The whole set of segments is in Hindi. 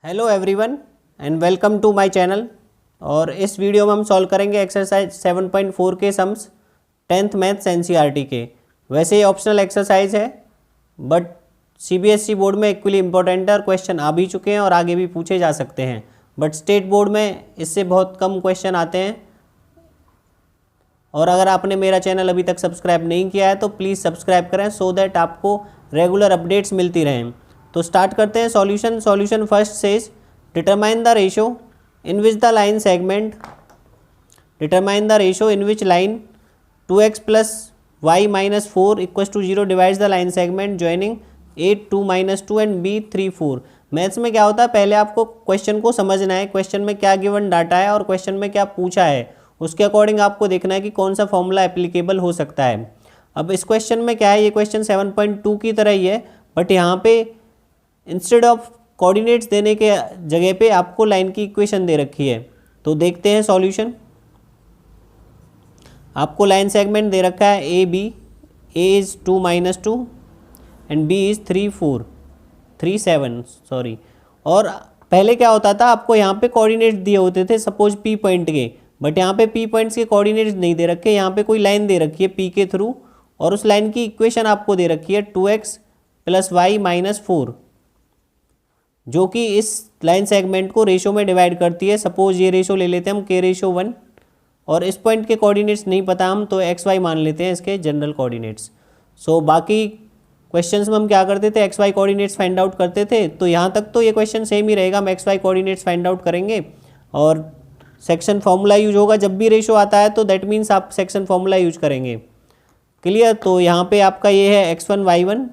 Hello everyone and welcome to my channel. और इस वीडियो में हम सॉल्व करेंगे एक्सरसाइज 7.4 के सम्स 10th मैथ्स एनसीईआरटी के। वैसे ये ऑप्शनल एक्सरसाइज है बट सीबीएसई बोर्ड में इक्वली इम्पोर्टेंट है और क्वेश्चन आ भी चुके हैं और आगे भी पूछे जा सकते हैं। बट स्टेट बोर्ड में इससे बहुत कम क्वेश्चन आते हैं। और अगर आपने मेरा चैनल अभी तक सब्सक्राइब नहीं किया है तो प्लीज़ सब्सक्राइब करें सो दैट आपको रेगुलर अपडेट्स मिलती रहें। तो स्टार्ट करते हैं solution first says determine the ratio in which the line segment determine the ratio in which line 2x plus y minus 4 equals to 0 divides the line segment joining a 2 minus 2 and b 3 4। Maths में क्या होता है, पहले आपको क्वेश्चन को समझना है, क्वेश्चन में क्या गिवन डाटा है और क्वेश्चन में क्या पूछा है, उसके अकॉर्डिंग आपको देखना है कि कौन सा फॉर्मूला एप्लीकेबल हो सकता है। अब इस क्वेश्चन में क्या है, ये क्वेश्चन 7.2 की तरह ही है बट यहाँ पे इंस्टेड ऑफ कोऑर्डिनेट्स देने के जगह पे आपको लाइन की इक्वेशन दे रखी है। तो देखते हैं सॉल्यूशन। आपको लाइन सेगमेंट दे रखा है A B, A is 2 minus 2 and B is 3 7 sorry. और पहले क्या होता था, आपको यहाँ पे कोऑर्डिनेट्स दिए होते थे सपोज पी पॉइंट के, बट यहाँ पे पी पॉइंट्स के कोऑर्डिनेट्स नहीं दे रखे। यहाँ पे कोई लाइन दे रखी है पी के थ्रू और उस लाइन की इक्वेशन आपको दे रखी है 2x प्लस वाई माइनस 4, जो कि इस लाइन सेगमेंट को रेशो में डिवाइड करती है। सपोज ये रेशो ले लेते हैं हम k/1 और इस पॉइंट के कोऑर्डिनेट्स नहीं पता हम तो एक्स वाई मान लेते हैं इसके जनरल कोऑर्डिनेट्स। सो बाकी क्वेश्चंस में हम क्या करते थे, x y coordinates find out करते थे। तो यहाँ तक तो ये क्वेश्चन सेम ही रहेगा, हम x y coordinates find out करेंगे और सेक्शन फॉर्मूला यूज होगा। जब भी रेशो आता है तो दैट मीन्स आप सेक्शन फॉर्मूला यूज करेंगे। क्लियर। तो यहाँ पे आपका ये है x1 y1,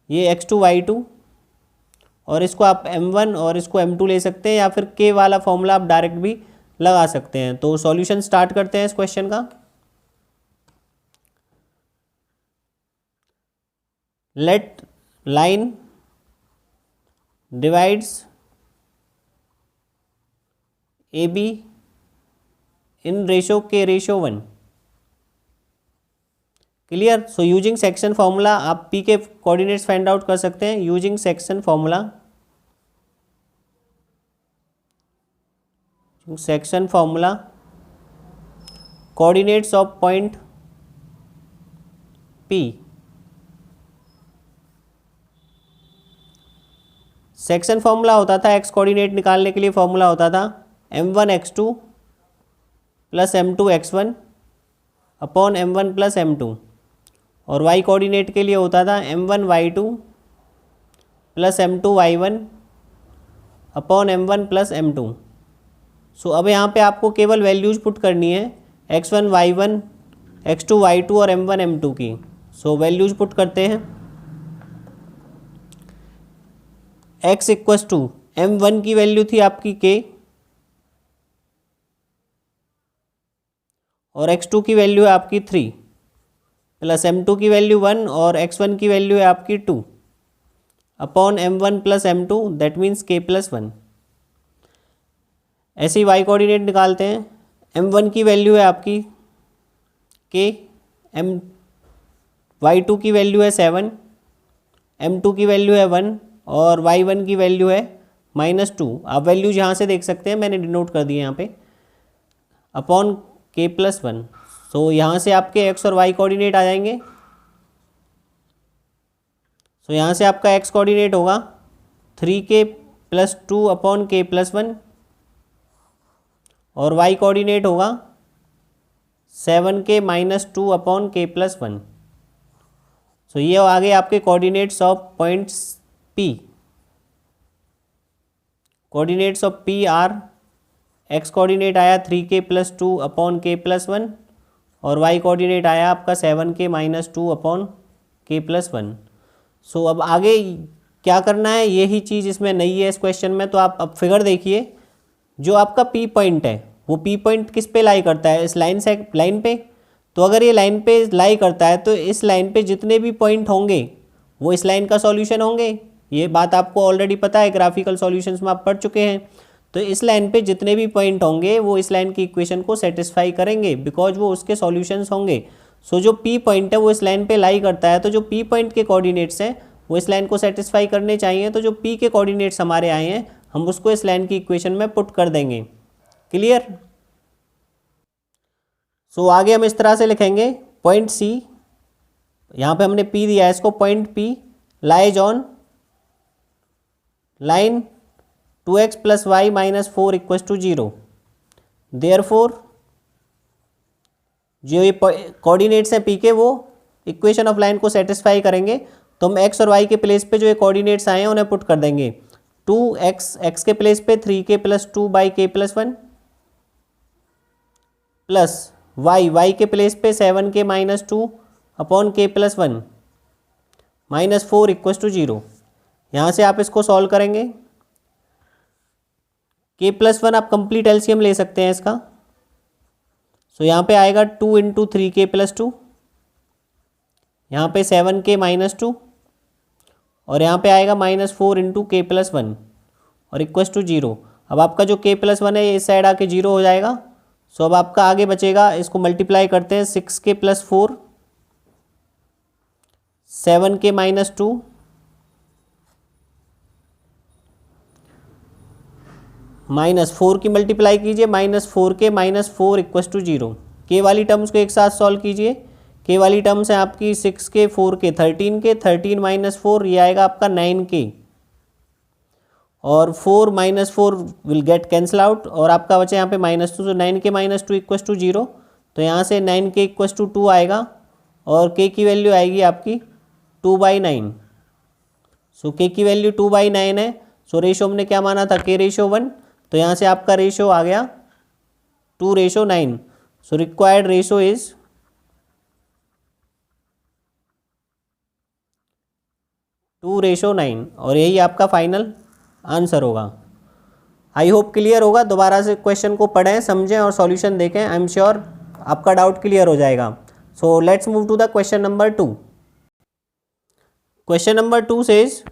ये x2 y2 और इसको आप m1 और इसको m2 ले सकते हैं या फिर k वाला फॉर्मूला आप डायरेक्ट भी लगा सकते हैं। तो सॉल्यूशन स्टार्ट करते हैं इस क्वेश्चन का। Let line divides A B in ratio k/1। Clear. So using section formula आप पी के कोऑर्डिनेट्स फाइंड आउट कर सकते हैं using section formula. Section formula coordinates of point P. Section formula होता था एक्स कोऑर्डिनेट निकालने के लिए, फॉर्मूला होता था m1 x2 plus m2 x1 upon m1 plus m2 और y कोऑर्डिनेट के लिए होता था m1 y2 plus m2 y1 upon m1 plus m2। सो अब यहाँ पे आपको केवल वैल्यूज पुट करनी है x1 y1 x2 y2 और m1 m2 की। सो वैल्यूज पुट करते हैं। x इक्वस टू m1 की वैल्यू थी आपकी k और x2 की वैल्यू है आपकी 3 प्लस m2 की वैल्यू 1 और x1 की वैल्यू है आपकी 2 upon m1 plus m2 that means k plus 1। ऐसे ही y कोऑर्डिनेट निकालते हैं। m1 की वैल्यू है आपकी k, y2 की वैल्यू है 7, m2 की वैल्यू है 1 और y1 की वैल्यू है -2। आप वैल्यूज यहाँ से देख सकते हैं, मैंने डिनोट कर दिए यहाँ पे, अपॉन k प्लस 1। सो यहाँ से आपके x और y कोऑर्डिनेट आ जाएंगे। सो यहाँ से आपका x कोऑर्डिनेट होगा 3k plus 2 upon k plus 1 और y कोऑर्डिनेट होगा 7k minus 2 upon k plus 1। So ये आगे आपके coordinates of points P। Coordinates of P are x coordinate आया 3k plus 2 upon k plus 1 और y कोऑर्डिनेट आया आपका 7k minus 2 upon k plus 1। सो अब आगे क्या करना है, यही चीज़ इसमें नहीं है इस क्वेश्चन में। तो आप अब फिगर देखिए, जो आपका P पॉइंट है वो P पॉइंट किस पे लाई करता है, इस लाइन पे। तो अगर ये लाइन पे लाई करता है तो इस लाइन पे जितने भी पॉइंट होंगे वो इस लाइन का सॉल्यूशन होंगे। ये बात आपको ऑलरेडी पता है, ग्राफिकल सॉल्यूशंस में आप पढ़ चुके हैं। तो इस लाइन पे जितने भी पॉइंट होंगे वो इस लाइन की इक्वेशन को सेटिस्फाई करेंगे बिकॉज वो उसके सॉल्यूशंस होंगे। सो जो P पॉइंट है वो इस लाइन पे लाई करता है, तो जो P पॉइंट के कोऑर्डिनेट्स हैं वो इस लाइन को सेटिस्फाई करने चाहिए, तो जो पी के कोऑर्डिनेट्स हमारे आए हैं हम उसको इस लाइन की इक्वेशन में पुट कर देंगे। क्लियर? सो आगे हम इस तरह से लिखेंगे, पॉइंट सी, यहाँ पे हमने पी दिया है इसको, point P lies on line 2x + y - 4 = 0। Therefore जो ये कोऑर्डिनेट्स हैं पी के वो इक्वेशन ऑफ लाइन को सेटिस्फाई करेंगे, तो हम x और y के प्लेस पे जो ये कोऑर्डिनेट्स आए हैं उन्हें पुट कर देंगे। 2x x के प्लेस पे 3k + 2/k + 1 प्लस y के प्लेस पे 7k - 2/k + 1 -4 = 0। यहाँ से आप इसको सॉल्व करेंगे, k + 1 आप कंप्लीट एलसीएम ले सकते हैं इसका। सो यहाँ पे आएगा 2 × 3k + 2, यहाँ पे 7k - 2 और यहाँ पे आएगा -4 × k + 1 और = 0। अब आपका जो k + 1 है ये इस साइड आके 0 हो जाएगा। सो अब आपका आगे बचेगा, इसको मल्टीप्लाई करते हैं, 6k + 4 7k - 2 -4 की मल्टीप्लाई कीजिए, -4k - 4 = 0। के वाली टर्म्स को एक साथ सॉल्व कीजिए। के वाली टर्म्स है आपकी 6k 4k 13k 13 - 4 ये आएगा आपका 9k और 4 - 4 विल गेट कैंसल आउट और आपका बचे यहाँ पे -2, तो 9k - 2 = 0। तो यहाँ से 9k = 2 आएगा और k की वैल्यू आएगी आपकी 2/9। सो k की वैल्यू 2/9 है। सो रेशो हमने क्या माना था, k रेशो 1, तो यहाँ से आपका रेशो आ गया 2:9। सो रिक्वायर्ड रेशो इज 2:9 और यही आपका फाइनल आंसर होगा। आई होप क्लियर होगा। दोबारा से क्वेश्चन को पढ़ें, समझें और सॉल्यूशन देखें। आई एम श्योर आपका डाउट क्लियर हो जाएगा। So let's move to the question number 2। Question number 2 says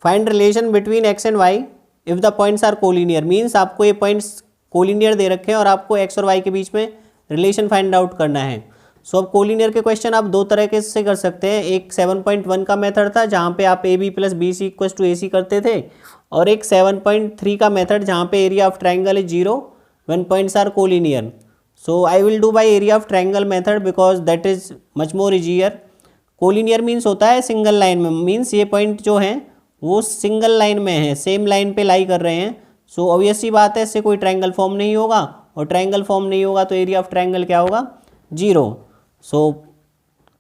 find relation between x and y if the points are collinear. Means आपको ये पॉइंट्स कोलिनियर दे रखे हैं और आपको x और y के बीच में रिलेशन फाइंड आउट करना है। सो अब कोलिनियर के क्वेश्चन आप दो तरह के से कर सकते हैं। एक 7.1 का मेथड था जहाँ पे आप AB + BC = AC करते थे, और एक 7.3 का मेथड जहाँ पे area of triangle is 0 when points are collinear. So I will do by area of triangle method because that is much more easier. Collinear means होता है सिंगल लाइन में, मीन्स ये पॉइंट जो हैं वो सिंगल लाइन में है, सेम लाइन पे लाई कर रहे हैं। सो ऑब्वियस सी बात है इससे कोई ट्राइंगल फॉर्म नहीं होगा, और ट्राइंगल फॉर्म नहीं होगा तो एरिया ऑफ ट्राइंगल क्या होगा, 0। सो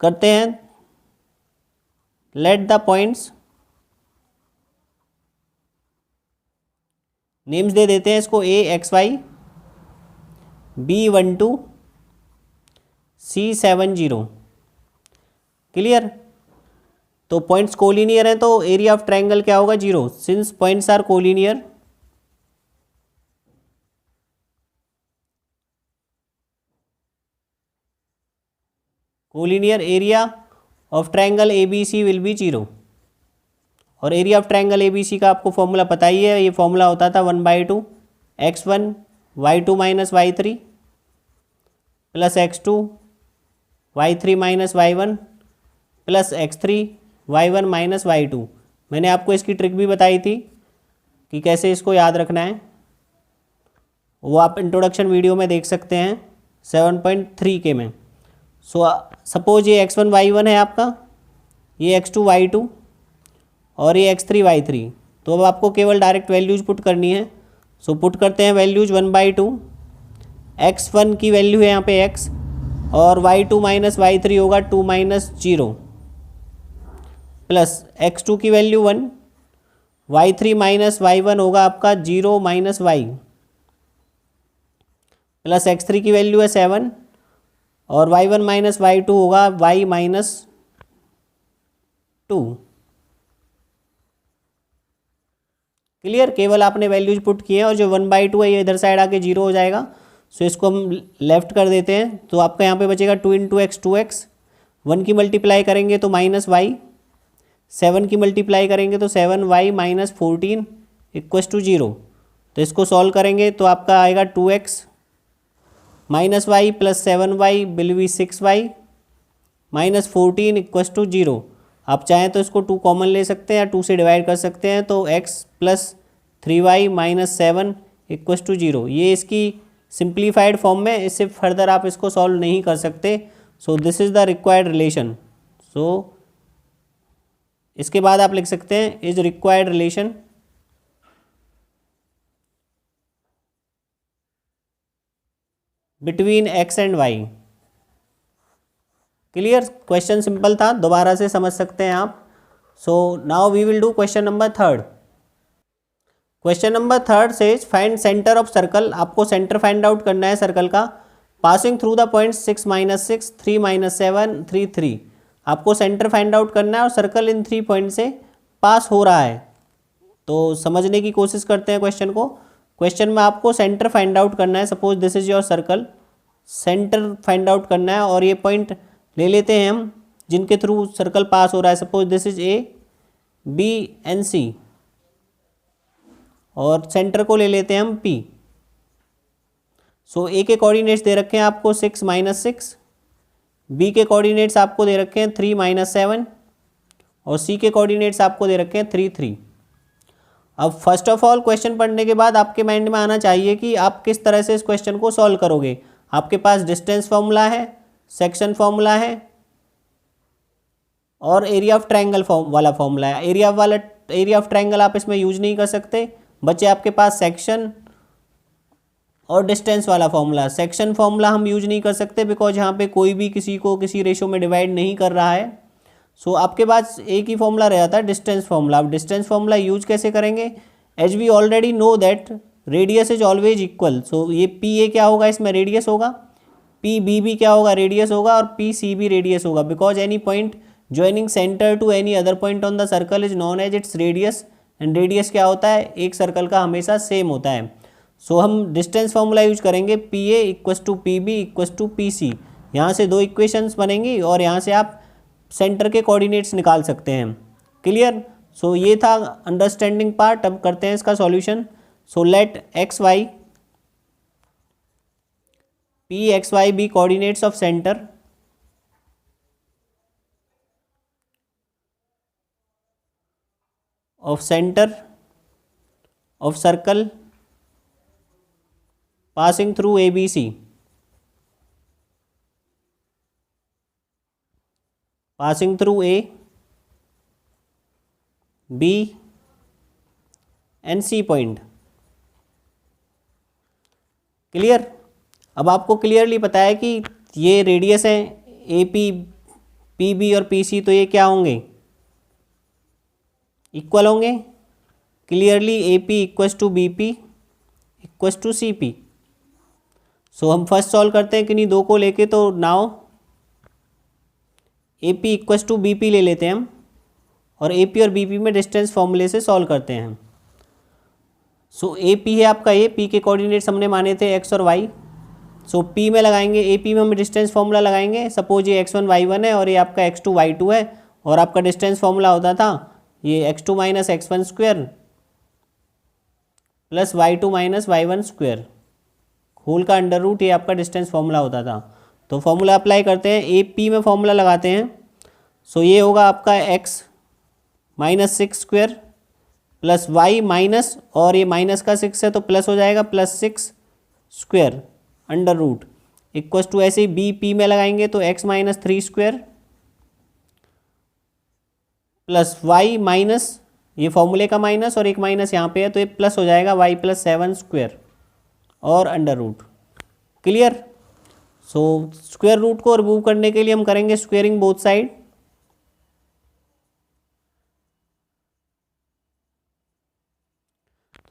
करते हैं, लेट द पॉइंट्स, नेम्स दे देते हैं इसको AXY, B12, C70। क्लियर? तो पॉइंट्स कोलिनियर हैं तो एरिया ऑफ ट्राइंगल क्या होगा, 0। Since points are collinear, collinear area of triangle ABC will be 0। और एरिया ऑफ ट्राइंगल ABC का आपको फॉर्मूला पता ही है, ये फॉर्मूला होता था 1/2 x1 y2 - y3 plus x2 y3 - y1 plus x3 y1 - y2। मैंने आपको इसकी ट्रिक भी बताई थी कि कैसे इसको याद रखना है, वो आप इंट्रोडक्शन वीडियो में देख सकते हैं 7.3 के में। सो सपोज ये x1 y1 है आपका, ये x2 y2 और ये x3 y3। तो अब आपको केवल डायरेक्ट वैल्यूज पुट करनी है। सो पुट करते हैं वैल्यूज 1/2, x1 की वैल्यू है यहाँ पे x और y2 - y3 होगा 2 - 0 प्लस x2 की वैल्यू 1, y3 - y1 होगा आपका 0 - y प्लस x3 की वैल्यू है 7 और y1 - y2 होगा y - 2। क्लियर? केवल आपने वैल्यूज पुट किए हैं और जो 1/2 है ये इधर साइड आके 0 हो जाएगा। सो इसको हम लेफ्ट कर देते हैं, तो आपका यहाँ पे बचेगा 2 × x 2x, 1 की मल्टीप्लाई करेंगे तो -y, 7 की मल्टीप्लाई करेंगे तो 7y - 14 = 0। तो इसको सॉल्व करेंगे तो आपका आएगा 2x -y plus 7y will be 6y - 14 = 0। आप चाहें तो इसको 2 कॉमन ले सकते हैं या 2 से डिवाइड कर सकते हैं, तो x plus 3y minus 7 equals to 0, ये इसकी सिंप्लीफाइड फॉर्म में, इससे फर्दर आप इसको सॉल्व नहीं कर सकते। So this is the required relation. So इसके बाद आप लिख सकते हैं is required relation between x and y। Clear, question simple था, दोबारा से समझ सकते हैं आप। So now we will do question number 3। Question number 3 से फाइंड सेंटर ऑफ सर्कल, आपको सेंटर फाइंड आउट करना है सर्कल का, passing through the point 6 minus 6 3 minus 7 3 3। आपको सेंटर फाइंड आउट करना है और सर्कल इन 3 पॉइंट से पास हो रहा है। तो समझने की कोशिश करते हैं क्वेश्चन को। क्वेश्चन में आपको सेंटर फाइंड आउट करना है, suppose this is your circle, centre find out करना है और ये पॉइंट ले लेते हैं हम जिनके थ्रू सर्कल पास हो रहा है, suppose this is A B and C, और सेंटर को ले लेते हैं हम पी। सो ए के कोऑर्डिनेट्स दे रखे हैं आपको 6 माइनस 6, बी के कोऑर्डिनेट्स आपको दे रखे हैं 3 माइनस 7 और सी के कोऑर्डिनेट्स आपको दे रखे हैं 3 3। अब फर्स्ट ऑफ ऑल क्वेश्चन पढ़ने के बाद आपके माइंड में आना चाहिए कि आप किस तरह से इस क्वेश्चन को सॉल्व करोगे। आपके पास डिस्टेंस फॉर्मूला है, सेक्शन फॉर्मूला है और एरिया ऑफ ट्रायंगल वाला फॉर्मूला है। एरिया ऑफ ट्रायंगल आप इसमें यूज नहीं कर सकते, बच्चे आपके पास सेक्शन और डिस्टेंस वाला फॉर्मूला। सेक्शन फॉर्मूला हम यूज नहीं कर सकते बिकॉज यहाँ पे कोई भी किसी को किसी रेशो में डिवाइड नहीं कर रहा है। सो आपके पास एक ही फॉर्मूला रह जाता है, डिस्टेंस फॉर्मूला। अब डिस्टेंस फॉर्मूला यूज कैसे करेंगे, as we already know that radius is always equal. So ये पी ए क्या होगा, इसमें रेडियस होगा, पी बी भी क्या होगा, रेडियस होगा, और पी सी भी रेडियस होगा, because any point joining centre to any other point on the circle is known as its radius. And radius क्या होता है, एक सर्कल का हमेशा सेम होता है। सो हम डिस्टेंस फॉर्मूला यूज करेंगे, P A equals to P B equals to P C. यहाँ से 2 इक्वेशंस बनेंगी और यहाँ से आप सेंटर के कोऑर्डिनेट्स निकाल सकते हैं। क्लियर। सो ये था अंडरस्टैंडिंग पार्ट। अब करते हैं इसका solution. So let x y P x y B coordinates of centre of circle passing through ABC, passing through A, B and C point। Clear. अब आपको क्लियरली पता है कि ये रेडियस है ए पी, पी बी और पी सी, तो ये क्या होंगे, इक्वल होंगे। Clearly A P equals to B P equals to C P. So हम फर्स्ट सॉल्व करते हैं किन्हीं 2 को लेके, तो now A P equals to B P ले लेते हैं हम और ए पी और बी पी में डिस्टेंस फॉर्मूले से सॉल्व करते हैं। सो ए पी है आपका ए, पी के कोऑर्डिनेट्स हमने माने थे एक्स और वाई। सो पी में लगाएंगे, ए पी में हम डिस्टेंस फॉर्मूला लगाएंगे। सपोज ये x1 y1 है और ये आपका x2 y2 है, और आपका डिस्टेंस फॉर्मूला होता था ये x2 minus x1 square plus y2 minus y1 square whole का अंडर रूट, ये आपका डिस्टेंस फॉर्मूला होता था। तो फॉर्मूला अप्लाई करते हैं, ए पी में फॉर्मूला लगाते हैं। सो ये होगा आपका x minus 6 square plus y minus, और ये माइनस का 6 है तो प्लस हो जाएगा, plus 6 square under root equals to, ऐसे ही बी पी में लगाएंगे तो x minus 3 square plus y minus, ये फॉर्मूले का माइनस और एक माइनस यहाँ पे है तो ये प्लस हो जाएगा, y प्लस 7 स्क्वायर और under root. Clear. So square root को रिमूव करने के लिए हम करेंगे स्क्वेयरिंग बोथ साइड।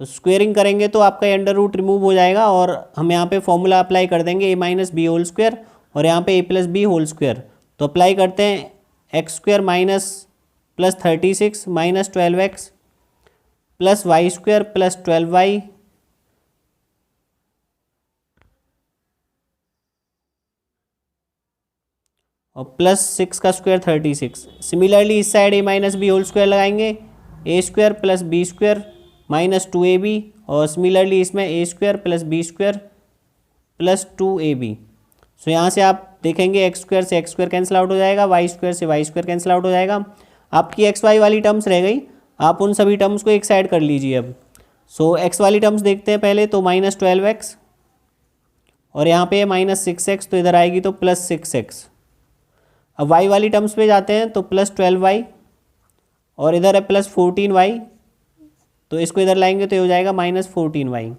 तो स्क्वेयरिंग करेंगे तो आपका ये अंडर रूट रिमूव हो जाएगा और हम यहाँ पे फॉर्मूला अप्लाई कर देंगे A minus B whole square और यहाँ पे A plus B whole square. तो अप्लाई करते हैं, X square minus plus 36 minus 12x plus Y square plus 12y और प्लस 6 का स्क्वायर 36। सिमिलरली इस side A minus B whole square लगाएंगे, A square plus B square minus 2ab, और सिमिलरली इसमें A square plus B square plus 2ab। सो यहाँ से आप देखेंगे एक्स स्क्वायर से एक्स स्क्वायर कैंसिल आउट हो जाएगा, वाई स्क्वायर से वाई स्क्वायर कैंसिल आउट हो जाएगा। आपकी एक्स वाई वाली टर्म्स रह गई, आप उन सभी टर्म्स को एक साइड कर लीजिए अब। सो एक्स वाली टर्म्स देखते हैं पहले, तो -12x और यहाँ पे -6x, तो इधर आएगी तो +6x। अब वाई वाली टर्म्स पे जाते हैं तो +12y और इधर है +14y, तो इसको इधर लाएंगे तो ये हो जाएगा -14y।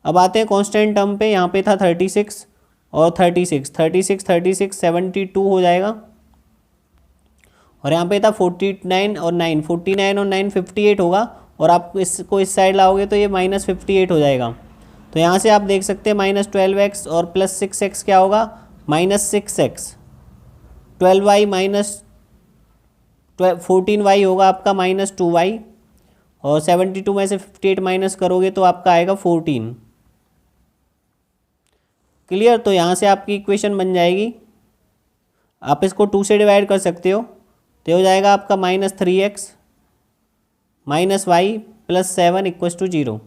अब आते हैं कांस्टेंट टर्म पे, यहाँ पे था 36 और 36 72 हो जाएगा, और यहाँ पे था 49 और 9 58 होगा, और आप इसको इस साइड लाओगे तो ये -58 हो जाएगा। तो यहाँ से आप देख सकते हैं -12x और +6x क्या होगा, -6x, 12y 14y होगा आपका -2y, और 72 में से 58 माइनस करोगे तो आपका आएगा 14। क्लियर। तो यहाँ से आपकी इक्वेशन बन जाएगी, आप इसको 2 से डिवाइड कर सकते हो, तो हो जाएगा आपका -3x -y +7 = 0।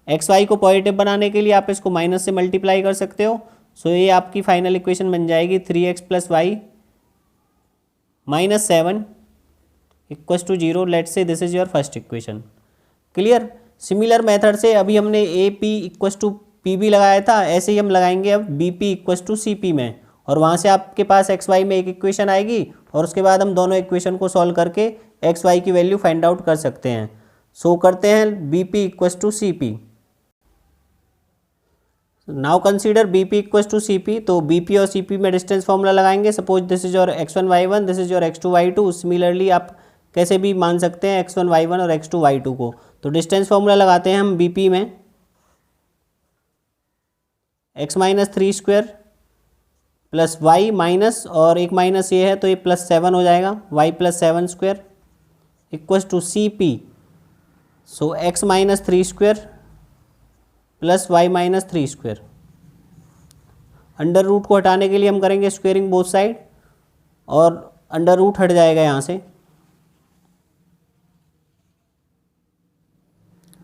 एक्स वाई को पॉजिटिव बनाने के लिए आप इसको माइनस से मल्टीप्लाई कर सकते हो। सो ये आपकी फाइनल इक्वेशन बन जाएगी 3x + y -7 = 0। Let's say this is your first equation. Clear. Similar method से अभी हमने ए पी = PB लगाया था, ऐसे ही हम लगाएंगे अब BP = CP में, और वहाँ से आपके पास एक्स वाई में एक इक्वेशन आएगी, और उसके बाद हम दोनों इक्वेशन को सॉल्व करके एक्स वाई की वैल्यू फाइंड आउट कर सकते हैं। सो करते हैं BP = CP। Now consider BP = CP। तो BP और CP में डिस्टेंस फॉर्मूला लगाएंगे। Suppose this is your x1 y1, this is your x2 y2। Similarly आप कैसे भी मान सकते हैं x1 y1 और x2 y2 को। तो डिस्टेंस फॉर्मूला लगाते हैं हम BP में, x - 3² प्लस y माइनस, और एक माइनस ये है तो ये +7 हो जाएगा, y + 7² = CP। So x - 3² plus y - 3²। Under root को हटाने के लिए हम करेंगे स्क्वेयरिंग बोथ साइड, और अंडर रूट हट जाएगा यहाँ से।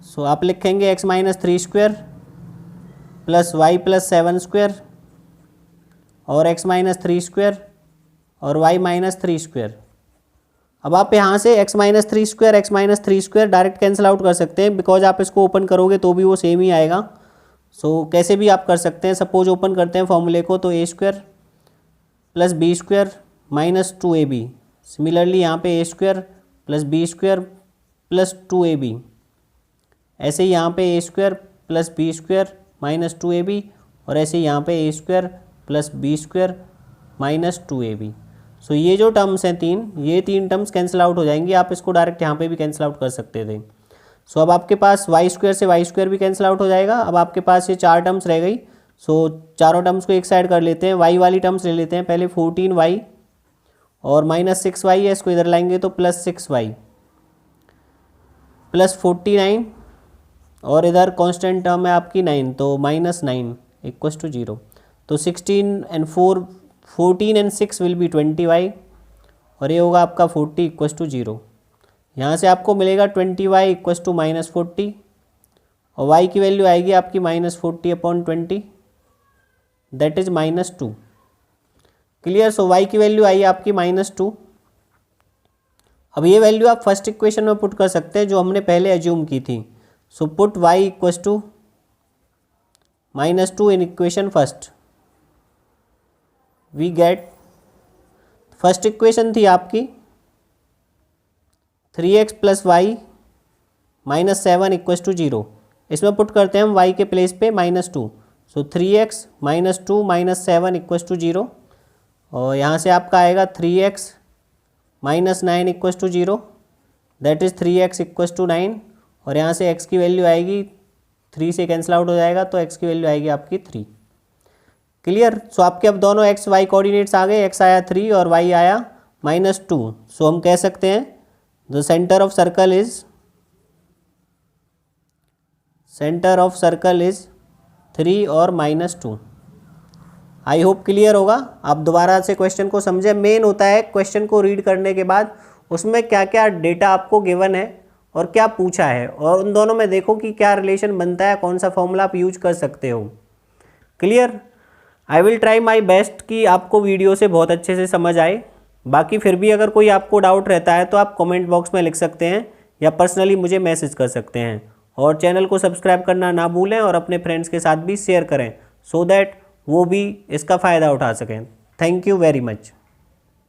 सो आप लिखेंगे x - 3² प्लस y + 7² और x - 3² और y - 3²। अब आप यहाँ से x - 3² डायरेक्ट कैंसिल आउट कर सकते हैं, बिकॉज आप इसको ओपन करोगे तो भी वो सेम ही आएगा। सो कैसे भी आप कर सकते हैं। सपोज ओपन करते हैं फॉर्मूले को, तो a² + b² - 2ab। सिमिलरली यहाँ पे a² + b² + 2ab। ऐसे ही यहाँ पे a² + b² - 2ab, और ऐसे ही यहाँ पे a² + b² - 2ab। सो ये जो टर्म्स हैं ये तीन टर्म्स कैंसिल आउट हो जाएंगी। आप इसको डायरेक्ट यहाँ पे भी कैंसिल आउट कर सकते थे। सो अब आपके पास y² से y² भी कैंसिल आउट हो जाएगा। अब आपके पास ये 4 टर्म्स रह गई। सो चारों टर्म्स को एक साइड कर लेते हैं। y वाली टर्म्स ले लेते हैं पहले, 14y और -6y है, इसको इधर लाएंगे तो +6y प्लस 49, और इधर कांस्टेंट टर्म है आपकी 9, तो -9 = 0। तो 14 and 6 विल बी 20y, और ये होगा आपका 40 = 0। यहाँ से आपको मिलेगा 20y = -40, और y की वैल्यू आएगी आपकी -40/20, that is -2। Clear. So y की वैल्यू आई आपकी -2। अब ये वैल्यू आप फर्स्ट इक्वेशन में पुट कर सकते हैं जो हमने पहले एज्यूम की थी। So put y = -2 in equation first. We get, first equation थी आपकी 3x + y - 7 = 0। इसमें पुट करते हैं हम y के प्लेस पे -2। सो 3x - 2 - 7 = 0, और यहाँ से आपका आएगा 3x - 9 = 0, दैट इज़ 3x = 9, और यहाँ से x की वैल्यू आएगी 3 से कैंसिल आउट हो जाएगा, तो x की वैल्यू आएगी आपकी 3। क्लियर। सो आपके अब दोनों x y कोऑर्डिनेट्स आ गए, x आया 3 और y आया -2। सो हम कह सकते हैं the centre of circle is 3 और -2। आई होप क्लियर होगा। आप दोबारा से क्वेश्चन को समझें। मेन होता है क्वेश्चन को रीड करने के बाद उसमें क्या क्या डेटा आपको गिवन है और क्या पूछा है, और उन दोनों में देखो कि क्या रिलेशन बनता है, कौन सा फॉर्मूला आप यूज कर सकते हो। Clear. I will try my best कि आपको वीडियो से बहुत अच्छे से समझ आए। बाकी फिर भी अगर कोई आपको डाउट रहता है तो आप कमेंट बॉक्स में लिख सकते हैं या पर्सनली मुझे मैसेज कर सकते हैं। और चैनल को सब्सक्राइब करना ना भूलें और अपने फ्रेंड्स के साथ भी शेयर करें सो दैट वो भी इसका फ़ायदा उठा सकें। Thank you very much.